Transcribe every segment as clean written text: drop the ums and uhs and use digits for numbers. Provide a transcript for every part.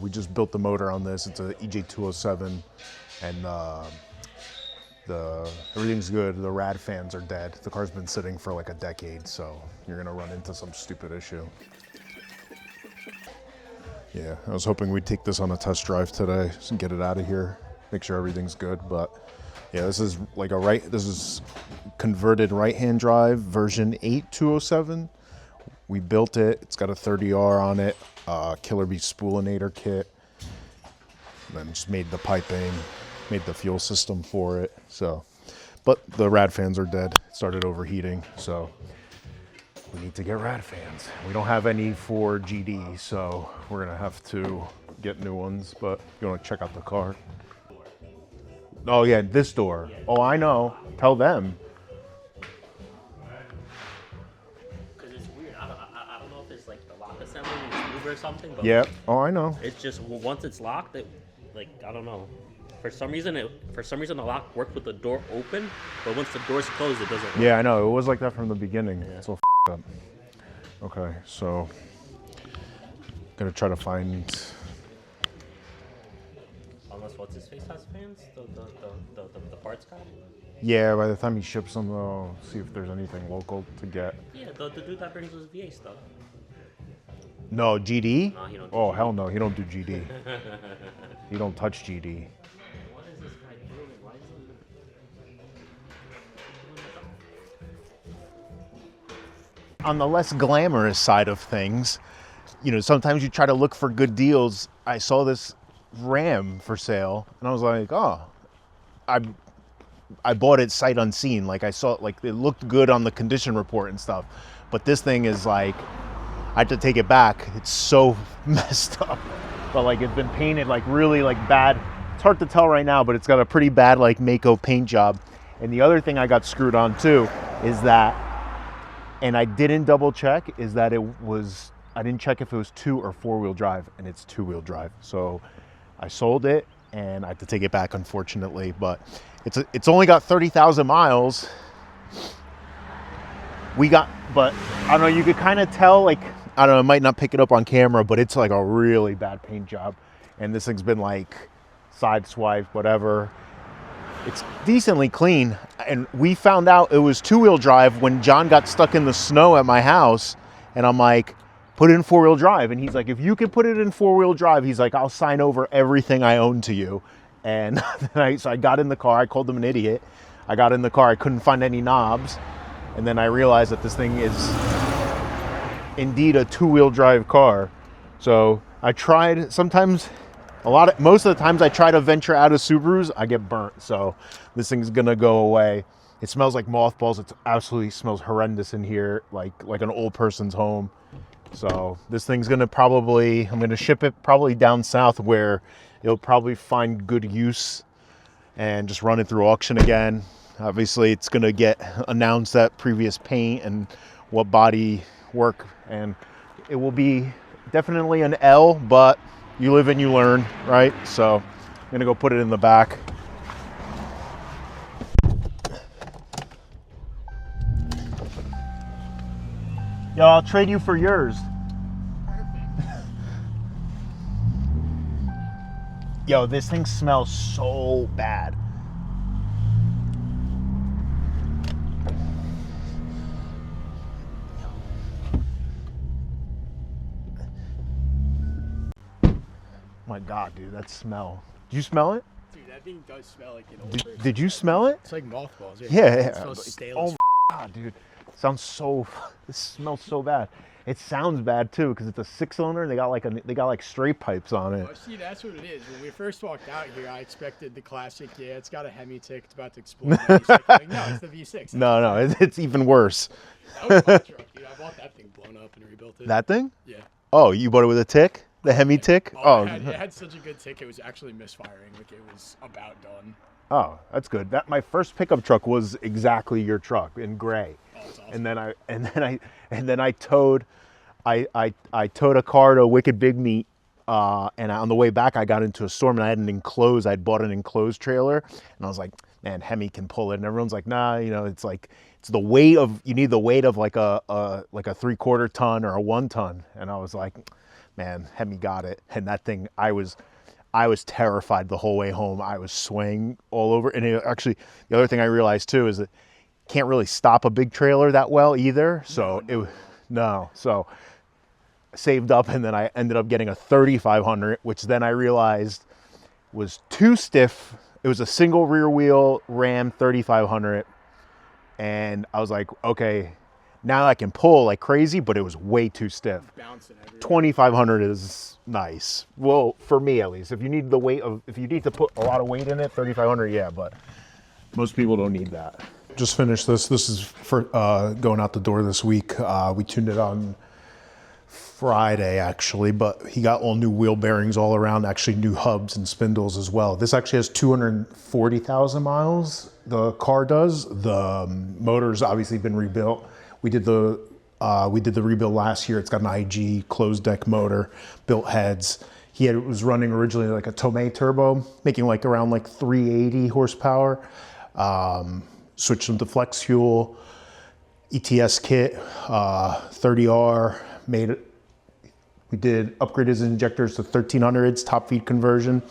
We just built the motor on this. It's a EJ207, and everything's good. The rad fans are dead. The car's been sitting for like a decade, so you're gonna run into some stupid issue. Yeah, I was hoping we'd take this on a test drive today and get it out of here, make sure everything's good. But yeah, this is like this is converted right-hand drive version 8207. We built it. It's got a 30R on it, Killer Bee spoolinator kit, and then just made the piping, made the fuel system for it. So, but the rad fans are dead. It started overheating, so we need to get rad fans. We don't have any for GD, so we're gonna have to get new ones. But you want to check out the car? Oh yeah, this door. Oh, I know. Tell them. Or something, but yeah. Oh, I know. It's just once it's locked, like I don't know. For some reason the lock worked with the door open, but once the door's closed, it doesn't work. Yeah, I know. It was like that from the beginning. Yeah. It's all up. Okay, so gonna try to find. Unless what's his face has fans, the parts guy. Yeah, by the time he ships them, though, see if there's anything local to get. Yeah, the dude that brings us VA stuff. No, GD? No, he don't do oh, GD. Hell no, he don't do GD. He don't touch GD. What is this guy doing? Why is he... On the less glamorous side of things, you know, sometimes you try to look for good deals. I saw this Ram for sale, and I was like, oh, I bought it sight unseen. Like I saw, like it looked good on the condition report and stuff, but this thing is like, I had to take it back. It's so messed up. But like it's been painted like really like bad. It's hard to tell right now, but it's got a pretty bad like Mako paint job. And the other thing I got screwed on too is that, and I didn't double check, is that I didn't check if it was 2 or 4-wheel drive, and it's 2-wheel drive. So I sold it and I had to take it back, unfortunately. But it's only got 30,000 miles. But I don't know, you could kind of tell, like, I don't know, it might not pick it up on camera, but it's like a really bad paint job. And this thing's been like sideswiped, whatever. It's decently clean. And we found out it was 2-wheel drive when John got stuck in the snow at my house. And I'm like, put it in 4-wheel drive. And he's like, if you can put it in 4-wheel drive, he's like, I'll sign over everything I own to you. And so I got in the car. I called him an idiot. I got in the car. I couldn't find any knobs. And then I realized that this thing is indeed a 2-wheel drive car. So I tried, most of the times I try to venture out of Subarus, I get burnt. So this thing's gonna go away. It smells like mothballs. It absolutely smells horrendous in here, like an old person's home. So this thing's I'm gonna ship it probably down south where it'll probably find good use and just run it through auction again. Obviously it's gonna get announced at previous paint and what body work, and it will be definitely an L, but you live and you learn, right? So I'm gonna go put it in the back. Yo, I'll trade you for yours. Yo, this thing smells so bad. My God, dude, that smell. Did you smell it? Dude, that thing does smell like an old Did you smell it? It's like mothballs. Yeah. It smells stale. Oh my God, dude. This smells so bad. It sounds bad too because it's a 6-cylinder and they got like straight pipes on it. Oh, see, that's what it is. When we first walked out here, I expected the classic. Yeah, it's got a Hemi tick. It's about to explode. Like, no, it's the V6. No, it's even worse. That was my truck, dude. I bought that thing blown up and rebuilt it. That thing? Yeah. Oh, you bought it with a tick? The Hemi tick? Oh, it had such a good tick. It was actually misfiring. Like it was about done. Oh, that's good. My first pickup truck was exactly your truck in gray. Oh, that's awesome. And then I towed a car to Wicked Big Meat, and on the way back I got into a storm and I'd bought an enclosed trailer, and I was like, man, Hemi can pull it, and everyone's like, nah, you know, you need the weight of like a 3/4 ton or a 1 ton, and I was like, man, Hemi got it. And that thing, I was terrified the whole way home. I was swaying all over. And actually, the other thing I realized too is that can't really stop a big trailer that well either. So so I saved up, and then I ended up getting a 3500, which then I realized was too stiff. It was a single rear wheel Ram 3500. And I was like, okay, now I can pull like crazy, but it was way too stiff. Bouncing everywhere. 2500 is nice. Well, for me at least. If you need to put a lot of weight in it, 3500, yeah, but most people don't need that. Just finished this. This is for going out the door this week. We tuned it on Friday actually, but he got all new wheel bearings all around, actually new hubs and spindles as well. This actually has 240,000 miles. The car does. The motor's obviously been rebuilt. We did the rebuild last year. It's got an IG closed deck motor, built heads. It was running originally like a Tomei turbo, making like around like 380 horsepower. Switched them to flex fuel, ETS kit, 30R. We did upgrade his injectors to 1300s, top feed conversion.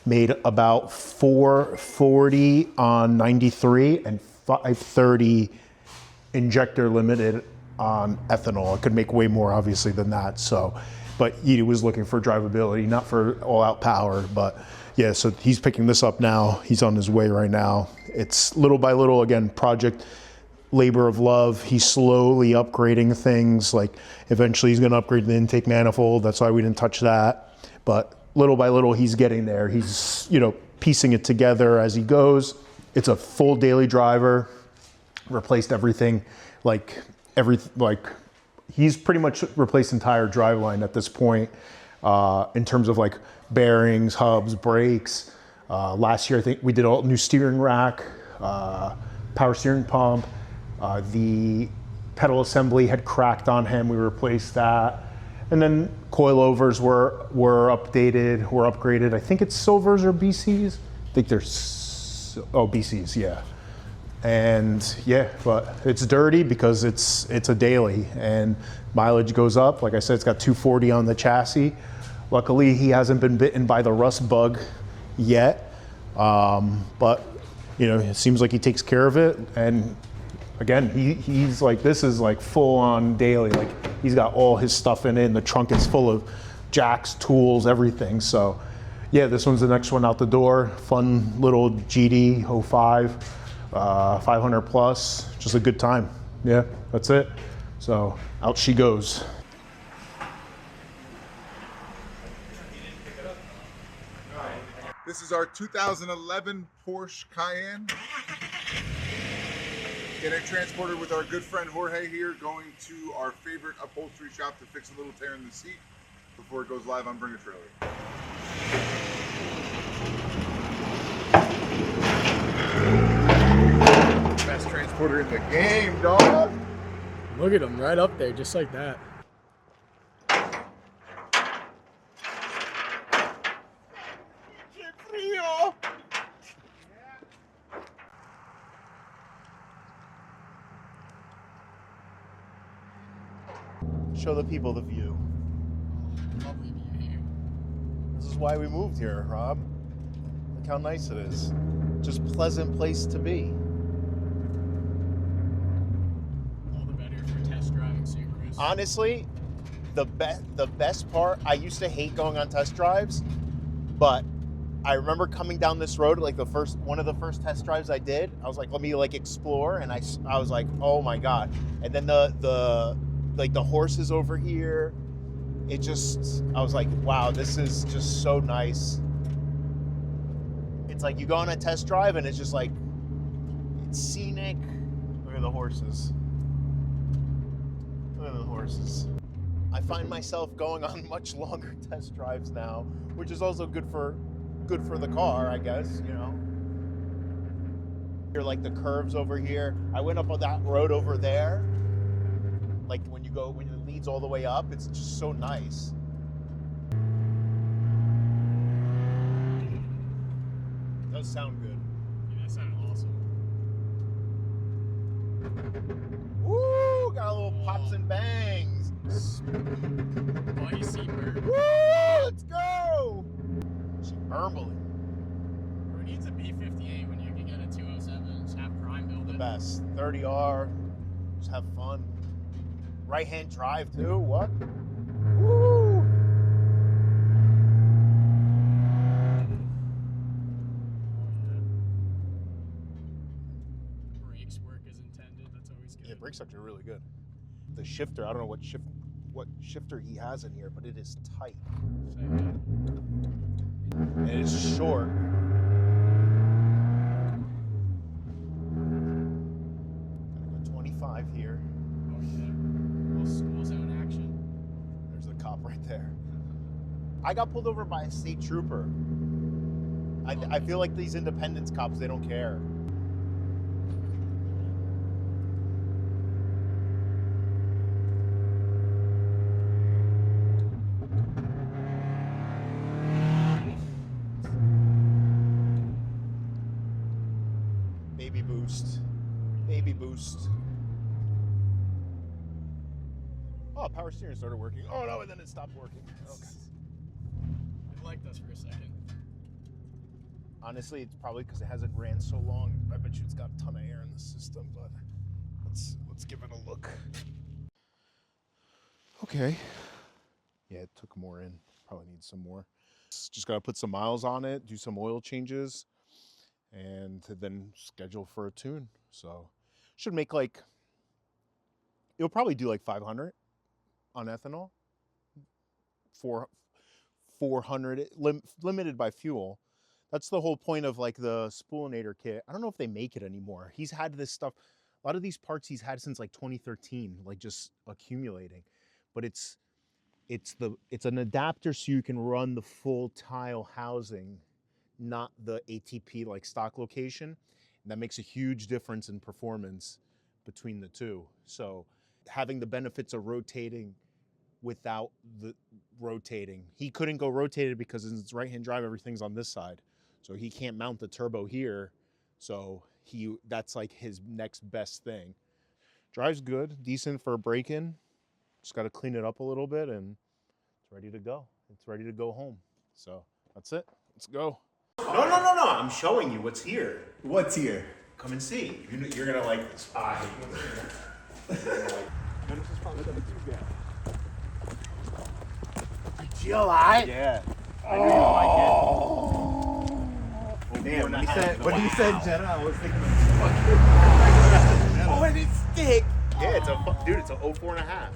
Made about 440 on 93 and 530 injector limited on ethanol. I could make way more obviously than that. So, but he was looking for drivability, not for all out power. But yeah, so he's picking this up now. He's on his way right now. It's little by little, again, project labor of love. He's slowly upgrading things. Like eventually he's going to upgrade the intake manifold. That's why we didn't touch that. But little by little, he's getting there. He's, piecing it together as he goes. It's a full daily driver. Replaced everything, he's pretty much replaced entire driveline at this point in terms of like bearings, hubs, brakes. Last year, I think we did all new steering rack, power steering pump. The pedal assembly had cracked on him. We replaced that. And then coilovers were upgraded. I think it's Silvers or BCs. I think they're, BCs, yeah. And yeah, but it's dirty because it's a daily and mileage goes up. Like I said, it's got 240 on the chassis. Luckily, he hasn't been bitten by the rust bug yet. But it seems like he takes care of it. And again, he's like, this is like full on daily. Like he's got all his stuff in it, and the trunk is full of jacks, tools, everything. So yeah, this one's the next one out the door. Fun little GD05, 500 plus, just a good time. Yeah, that's it. So out she goes. This is our 2011 Porsche Cayenne. Getting transported with our good friend Jorge here, going to our favorite upholstery shop to fix a little tear in the seat before it goes live on Bring a Trailer. Best transporter in the game, dog. Look at him right up there, just like that. Show the people the view. Lovely view here. This is why we moved here, Rob. Look how nice it is. Just pleasant place to be. All the better for test driving Subarus. Honestly, the best part, I used to hate going on test drives, but I remember coming down this road, like one of the first test drives I did. I was like, let me explore, and I was like, oh my god. And then the horses over here, I was like, wow, this is just so nice. It's like you go on a test drive and it's just like, it's scenic. Look at the horses. Look at the horses. I find myself going on much longer test drives now, which is also good for the car, I guess, Here, like the curves over here. I went up on that road over there. Like when it leads all the way up, it's just so nice. It does sound good. Yeah, that sounded awesome. Woo! Got a little pops and bangs. Spicy burp. Woo! Herbally. Who needs a B58 when you can get a 207? Just have prime build The it. best. 30R. Just have fun. Right-hand drive too. What? Woo! Brakes work as intended. That's always good. Yeah, brakes actually really good. The shifter, I don't know what shifter he has in here, but it is tight. And it is short. Gotta go 25 here. Oh yeah. Little school zone action. There's the cop right there. I got pulled over by a state trooper. I feel like these independence cops, they don't care. Baby boost. Baby boost. Oh, power steering started working. Oh no, and then it stopped working. Okay. It liked us for a second. Honestly, it's probably because it hasn't ran so long. I bet you it's got a ton of air in the system, but let's give it a look. Okay. Yeah, it took more in. Probably needs some more. Just got to put some miles on it, do some oil changes, and then schedule for a tune. So should make like, it'll probably do like 500 on ethanol. 400 limited by fuel. That's the whole point of like the spoolinator kit. I don't know if they make it anymore. He's had this stuff, a lot of these parts he's had since like 2013, like just accumulating. But it's an adapter so you can run the full tile housing, not the ATP like stock location. And that makes a huge difference in performance between the two. So having the benefits of rotating without the rotating. He couldn't go rotated because in his right-hand drive, everything's on this side. So he can't mount the turbo here. So that's like his next best thing. Drives good, decent for a break-in. Just got to clean it up a little bit and it's ready to go. It's ready to go home. So that's it. Let's go. No. I'm showing you what's here. What's here? Come and see. You're going to like this. You alright? Yeah. Man, when he said Jetta, I was thinking oh, and it's thick. Yeah, dude, it's a 04 and a half.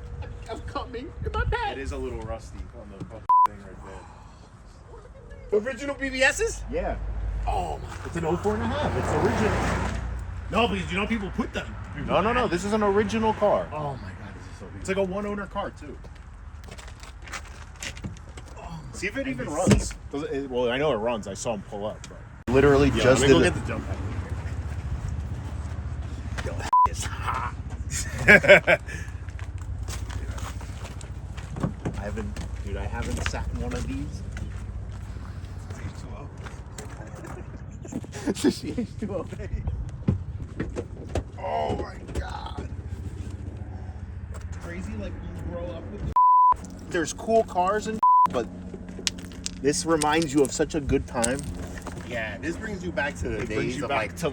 I'm coming in my bag. It is a little rusty on the thing right there. Original BBS's? Yeah. Oh my. It's an 04 and a half. It's original. No, because you know people put them. No. This is an original car. Oh my god, this is so big. It's like a one-owner car, too. See if it even runs. Well, I know it runs. I saw him pull up. But literally just did go it. get the jump out of here. Yo, it's hot. I haven't sat in one of these. It's a CH2O, baby. Oh my god. It's crazy, like you grow up with the There's cool cars and but this reminds you of such a good time. Yeah, this brings you back to the It days brings you of back to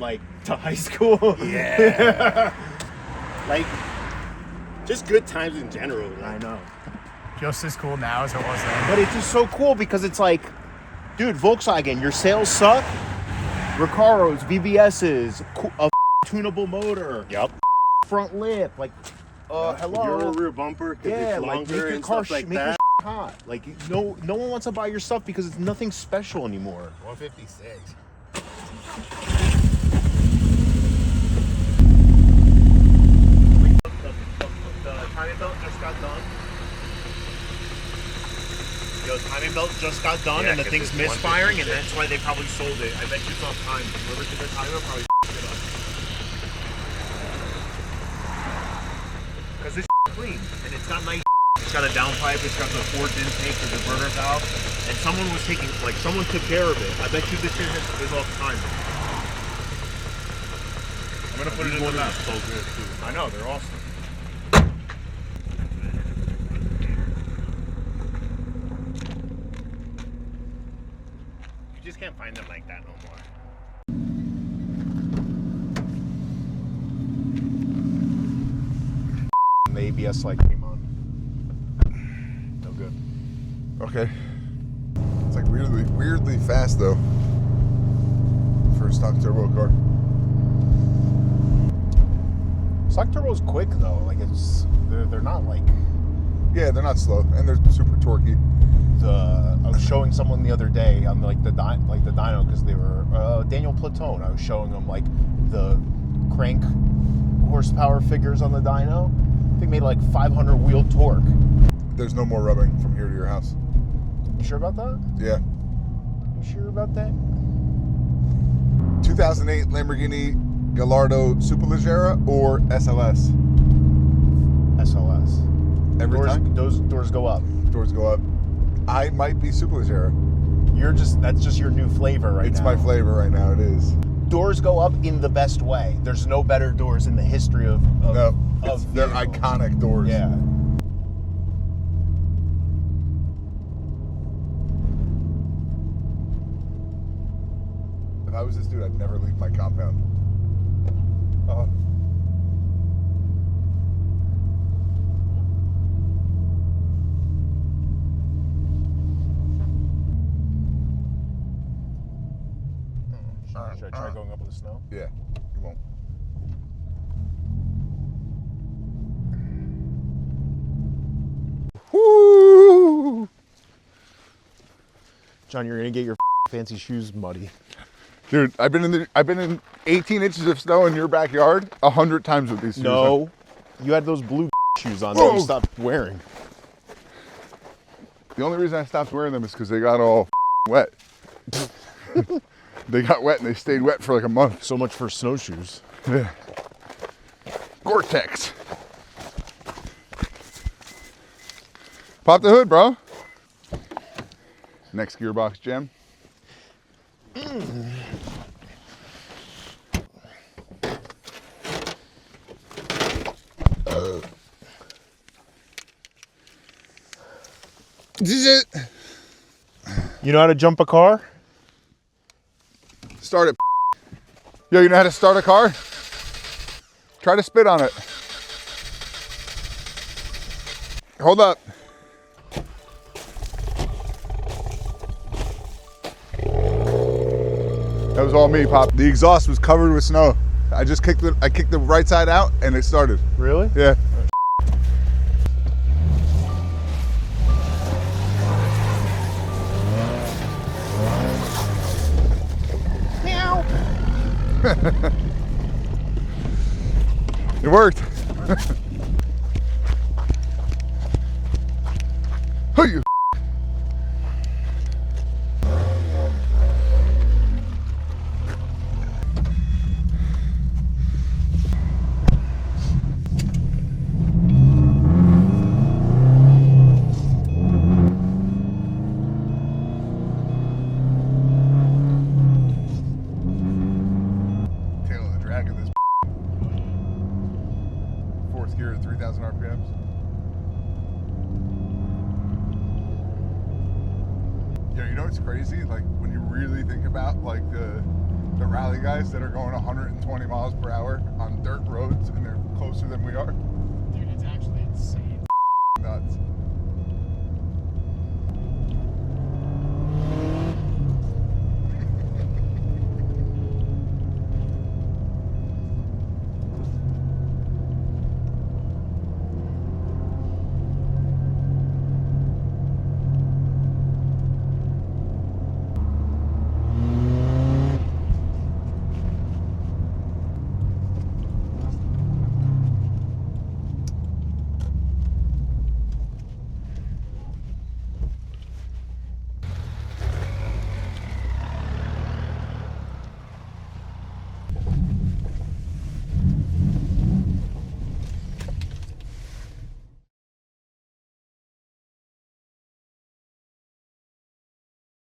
high school. yeah. Like, just good times in general. Like, I know. Just as cool now as it was then. But it's just so cool because it's like, dude, Volkswagen, your sales suck. Recaros, VBS's, a tunable motor. Yep. Front lip, like, hello. Your rear bumper could Yeah, be like longer make your and car stuff like make that. your hot. Like no one wants to buy your stuff because it's nothing special anymore. 156. The timing belt just got done. Yo, timing belt just got done, Yeah, and the 'cause thing's it's misfiring, and 156. that's why they probably sold it. I bet you it's on time. Whoever did the timing probably it up. Because this clean, and it's got nice. It's got a downpipe. It's got the forged intake, the diverter valve, and someone took care of it. I bet you this is off time. I'm gonna put it in the map. So good too. I know they're awesome. just can't find them like that no more. The ABS light came on. No good. Okay. It's like weirdly fast though. For a stock turbo car. Stock turbo's quick though. Like they're not like. Yeah, they're not slow, and they're super torquey. I was showing someone the other day on the dyno because they were Daniel Platone. I was showing them like the crank horsepower figures on the dyno. They made like 500 wheel torque. There's no more rubbing from here to your house. You sure about that? Yeah. You sure about that? 2008 Lamborghini Gallardo Superleggera or SLS? SLS. Every time? Those doors go up. Doors go up. I might be Superleggera. That's just your new flavor right now. It's my flavor right now, it is. Doors go up in the best way. There's no better doors in the history of they're vehicles. iconic doors. Yeah. If I was this dude, I'd never leave my compound. Should I try going up in the snow? Yeah, you won't. Woo! John, you're gonna get your fancy shoes muddy. Dude, I've been in 18 inches of snow in your backyard 100 times with these shoes. No, you had those blue shoes on that Whoa. you stopped wearing. The only reason I stopped wearing them is because they got all wet. They got wet and they stayed wet for like a month. So much for snowshoes. Yeah. Gore-Tex. Pop the hood, bro. Next gearbox gem. This is it. You know how to jump a car? Start it. Yo, you know how to start a car? Try to spit on it. Hold up. That was all me, Pop. The exhaust was covered with snow. I kicked the right side out and it started. Really? Yeah. It worked. Hey. Tail of the drag of this fourth gear at 3,000 RPMs. Yeah, you know what's crazy? Like when you really think about like the rally guys that are going 120 miles per hour on dirt roads and they're closer than we are. Dude, it's actually insane. Nuts.